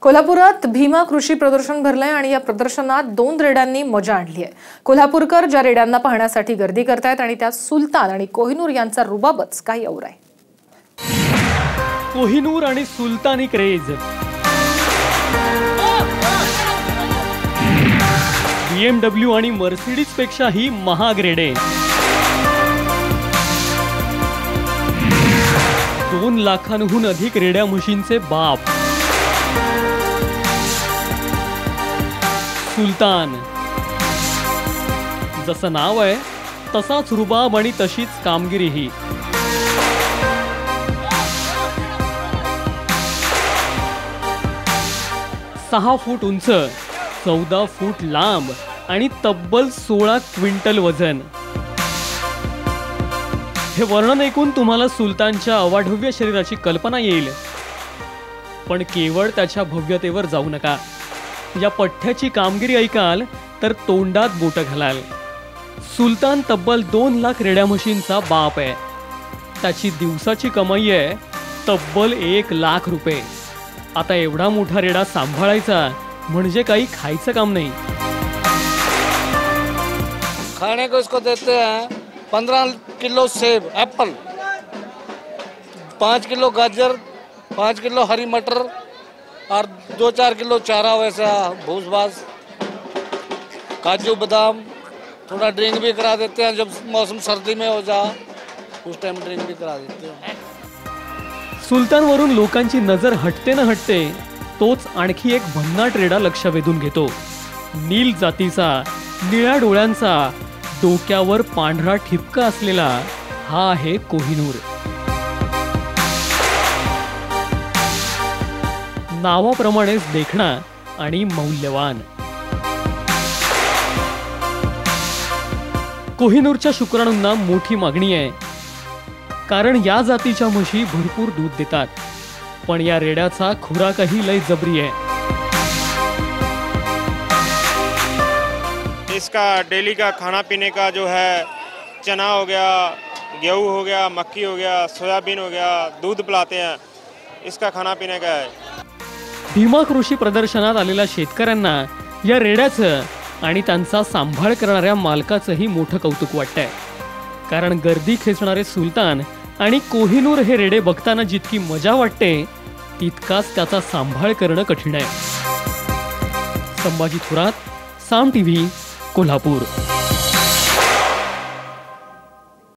कोल्हापुरात भीमा कृषी प्रदर्शन भरलंय आणि या प्रदर्शनात 2 रेड्यांनी मजा आणली आहे। कोल्हापूरकर ज्या रेड्यांना पाहण्यासाठी गर्दी करतायत आणि त्यात सुलतान आणि कोहिनूर यांचा रुबाबच काही और आहे। कोहिनूर आणि सुलतानी क्रेज, BMW आणि मर्सिडीज पेक्षाही महाग रेडे, 2 लाखांहून अधिक रेड्या म्हशींचे बाप, सुलतान। जसं नाव आहे तसाच रुबाब आणि तशीच कामगिरीही। सहा फूट उंच, 14 फूट लांब आणि तब्बल 16 क्विंटल वजन। हे वर्णन ऐकून तुम्हाला सुलतानच्या अवाढव्य शरीराची कल्पना येईल, पण केवळ त्याच्या भव्यतेवर जाऊ नका। या पठ्ठ्याची कामगिरी ऐकाल तर तोंडात बोट घालाल। सुलतान तब्बल 2 लाख रेड्या म्हशींचा बाप आहे। त्याची दिवसाची कमाई आहे तब्बल 1 लाख रुपये। आता एवढा मोठा रेडा सांभाळायचा म्हणजे काही खायचं काम नाही। खाने को इसको देते हैं 15 किलो सेब एप्पल, 5 किलो गाजर, 5 किलो हरी मटर और 2-4 किलो चारा, वैसा भूस भास, काजू बादाम। थोड़ा ड्रिंक भी करा देते हैं जब मौसम सर्दी में हो जा, उस टाइम ड्रिंक भी करा देते हैं। सुलतानवरून लोकांची नजर हटते न हटते तोच आणखी एक भन्नाट रेडा लक्ष वेधून घेतो। नील जातीचा, निळ्या डोळ्यांचा, डोक्यावर पांढरा ठिपका असलेला हा आहे कोहिनूर। नावाप्रमाणेच देखणा आणि मौल्यवान। कोहिनूरच्या शुक्राणूंना मोठी मागणी आहे, कारण या जातीच्या म्हशी भरपूर दूध देतात, पण या रेड्याचा खुराकही लय जबरी आहे। इसका डेली का खाना पीने का जो है, चना हो गया, गेहूं हो गया, मक्की हो गया, सोयाबीन हो गया, दूध पिलाते हैं, इसका खाना पीने का है। भीमा कृषी प्रदर्शनात आलेल्या शेतकऱ्यांना या रेड्याचं आणि त्यांचा सांभाळ करणाऱ्या मालकाचंही मोठं कौतुक वाटतंय, कारण गर्दी खेचणारे सुलतान आणि कोहिनूर हे रेडे बघताना जितकी मजा वाटते तितकाच त्याचा सांभाळ करणं कठीण आहे। संभाजी थोरात, साम टीव्ही, कोल्हापूर।